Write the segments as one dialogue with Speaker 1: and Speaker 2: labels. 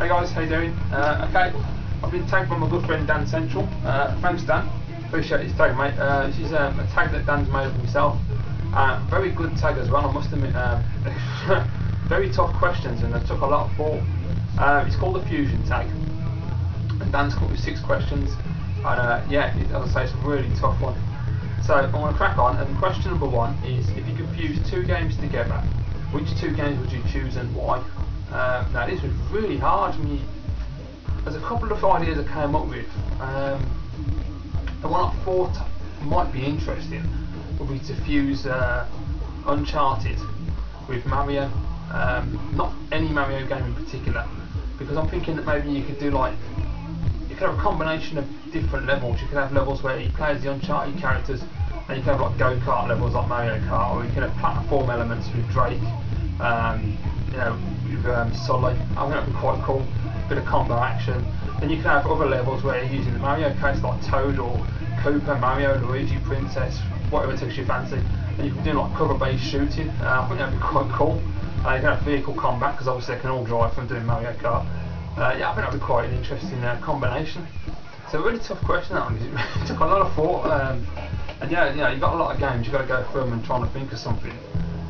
Speaker 1: Hey guys, how you doing? Okay, I've been tagged by my good friend Dancentral. Thanks Dan, appreciate his tag mate. This is a tag that Dan's made of himself. Very good tag as well, I must admit. Very tough questions and it took a lot of thought. It's called the Fusion tag. And Dan's come up with 6 questions. And yeah, as I say, it's a really tough one. So I'm going to crack on, and question number 1 is, if you could fuse 2 games together, which 2 games would you choose and why? Now this was really hard. I mean, there's a couple of ideas I came up with. The one I thought might be interesting would be to fuse Uncharted with Mario. Not any Mario game in particular, because I'm thinking that maybe you could do like, you could have a combination of different levels. You could have levels where you play as the Uncharted characters, and you can have like go-kart levels like Mario Kart, or you can have platform elements with Drake, you know, with Sully. I think that'd be quite cool. Bit of combo action. Then you can have other levels where you're using the Mario case like Toad or Koopa, Mario, Luigi, Princess, whatever takes your fancy. And you can do like cover-based shooting. I think that'd be quite cool. You can have vehicle combat, because obviously they can all drive from doing Mario Kart. Yeah, I think that'd be quite an interesting combination. So a really tough question that one. It took a lot of thought. And yeah, you know, you've got a lot of games, you've got to go through them and trying to think of something.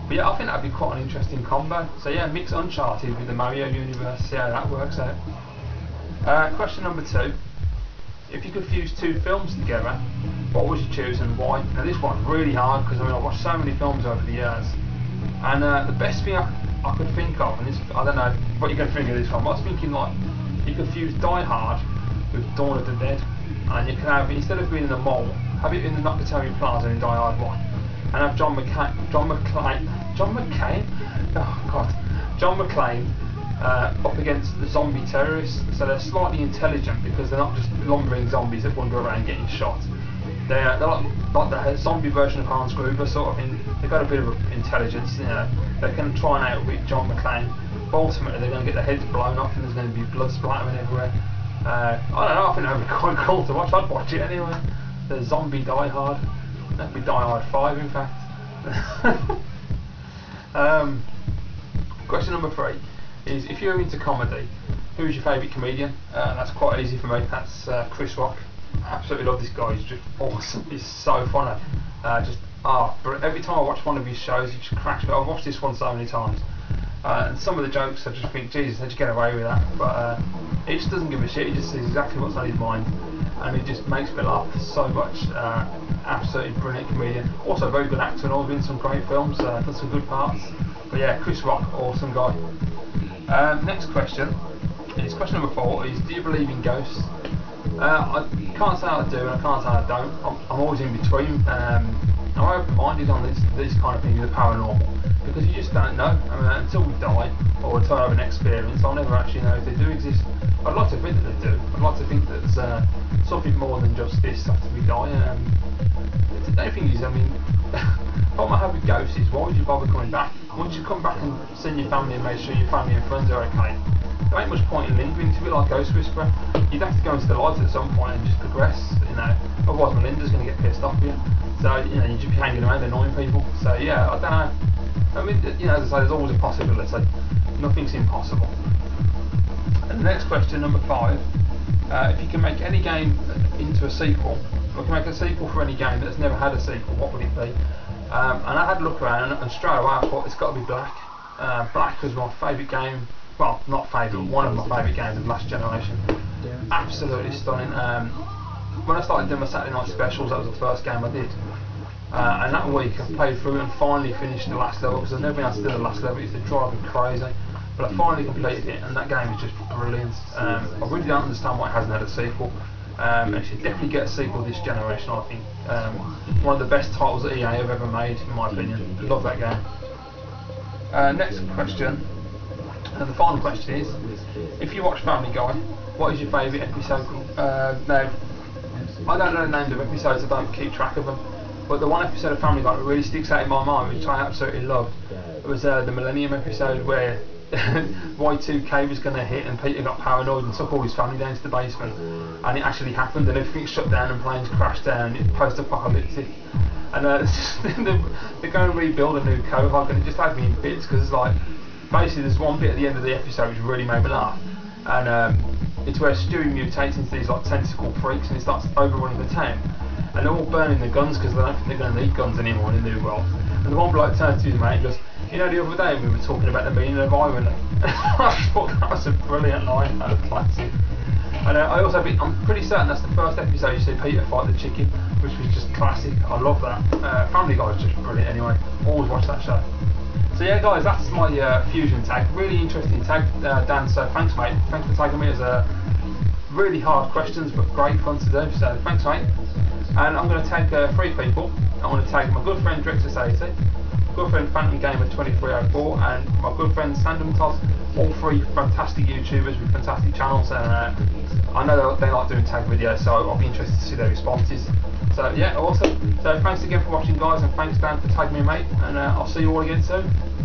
Speaker 1: But yeah, I think that'd be quite an interesting combo. So yeah, mix Uncharted with the Mario universe, see how that works out. Question number 2. If you could fuse 2 films together, what would you choose and why? Now this one's really hard, because I mean, I've watched so many films over the years. And the best thing I could think of, and this, I don't know what you're going to think of this one, but I was thinking like, you could fuse Die Hard with Dawn of the Dead. And you can have, instead of being in the mall, have it in the Nakatomi Plaza in Die Hard 1. And have John McClane up against the zombie terrorists. So they're slightly intelligent, because they're not just lumbering zombies that wander around getting shot. They're like the zombie version of Hans Gruber sort of thing. They've got a bit of intelligence, you know. They can try and outwit John McClane, but ultimately they're going to get their heads blown off and there's going to be blood splattering everywhere. I don't know, I think that would be quite cool to watch. I'd watch it anyway. The zombie Die Hard. That'd be Die Hard 5 in fact. Question number 3 is, if you're into comedy, who's your favourite comedian? That's quite easy for me. That's Chris Rock. Absolutely love this guy. He's just awesome. He's so funny. But every time I watch one of his shows, he just cracks me. I've watched this one so many times, and some of the jokes I just think, Jesus, how'd you get away with that? But he just doesn't give a shit. He just says exactly what's on his mind, and it just makes me laugh so much. Absolutely brilliant comedian. Also a very good actor, and all been in some great films. Done some good parts. But yeah, Chris Rock, awesome guy. Next question is question number 4. Is, do you believe in ghosts? I can't say I do and I can't say I don't. I'm always in between. I'm open-minded on these kind of things, the paranormal, because you just don't know. I mean, until we die or until I have an experience, I'll never actually know if they do exist. I'd like to think that they do. I'd like to think that there's something more than just this after we die. The only thing is, I mean, what I have with ghosts is, why would you bother coming back? Once you come back and see your family and make sure your family and friends are okay, there ain't much point in lingering. It's a bit like Ghost Whisperer. You'd have to go into the light at some point and just progress, you know. Otherwise Melinda's going to get pissed off with you. So, you know, you'd just be hanging around annoying people. So yeah, I don't know. I mean, you know, as I say, there's always a possibility. Nothing's impossible. And the next question, number 5. If you can make any game into a sequel, or you can make a sequel for any game that's never had a sequel, what would it be? And I had a look around, and straight away I thought it's got to be Black. Black was my favourite game. Well, not favourite, one of my favourite games of last generation. Absolutely stunning. When I started doing my Saturday night specials, that was the first game I did. And that week I played through and finally finished the last level, because I've never been able to do the last level. It used to drive me crazy. But I finally completed it, and that game is just brilliant. I really don't understand why it hasn't had a sequel. It should definitely get a sequel this generation, I think. One of the best titles that EA have ever made, in my opinion. Love that game. Next question. And the final question is, if you watch Family Guy, what is your favourite episode? Now, I don't know the names of episodes, I don't keep track of them, but the one episode of Family Guy that really sticks out in my mind, which I absolutely loved, was the Millennium episode where Y2K was going to hit and Peter got paranoid and took all his family down to the basement, and it actually happened and everything shut down and planes crashed down. It's post-apocalyptic, and they're going to rebuild a new Quahog, and it just had me in bits, because it's like, basically there's one bit at the end of the episode which really made me laugh, and it's where Stewie mutates into these like tentacle freaks and he starts overrunning the town. And they're all burning their guns because they don't think they're going to need guns anymore in the new world. And the one bloke turns to his mate and goes, you know, the other day we were talking about the meaning of irony. I thought that was a brilliant line and a classic. And I'm pretty certain that's the first episode you see Peter fight the chicken, which was just classic. I love that. Family Guy is just brilliant anyway. Always watch that show. So yeah guys, that's my fusion tag. Really interesting tag, Dan, so thanks mate. Thanks for tagging me. As really hard questions but great fun to do, so thanks mate. And I'm going to tag 3 people. I'm going to tag my good friend Drexus 80, my good friend Phantom Gamer 2304, and my good friend Sandom Toss. All 3 fantastic YouTubers with fantastic channels, and I know they like doing tag videos, so I'll be interested to see their responses. So yeah, awesome. So thanks again for watching guys, and thanks Dan for tagging me mate, and I'll see you all again soon.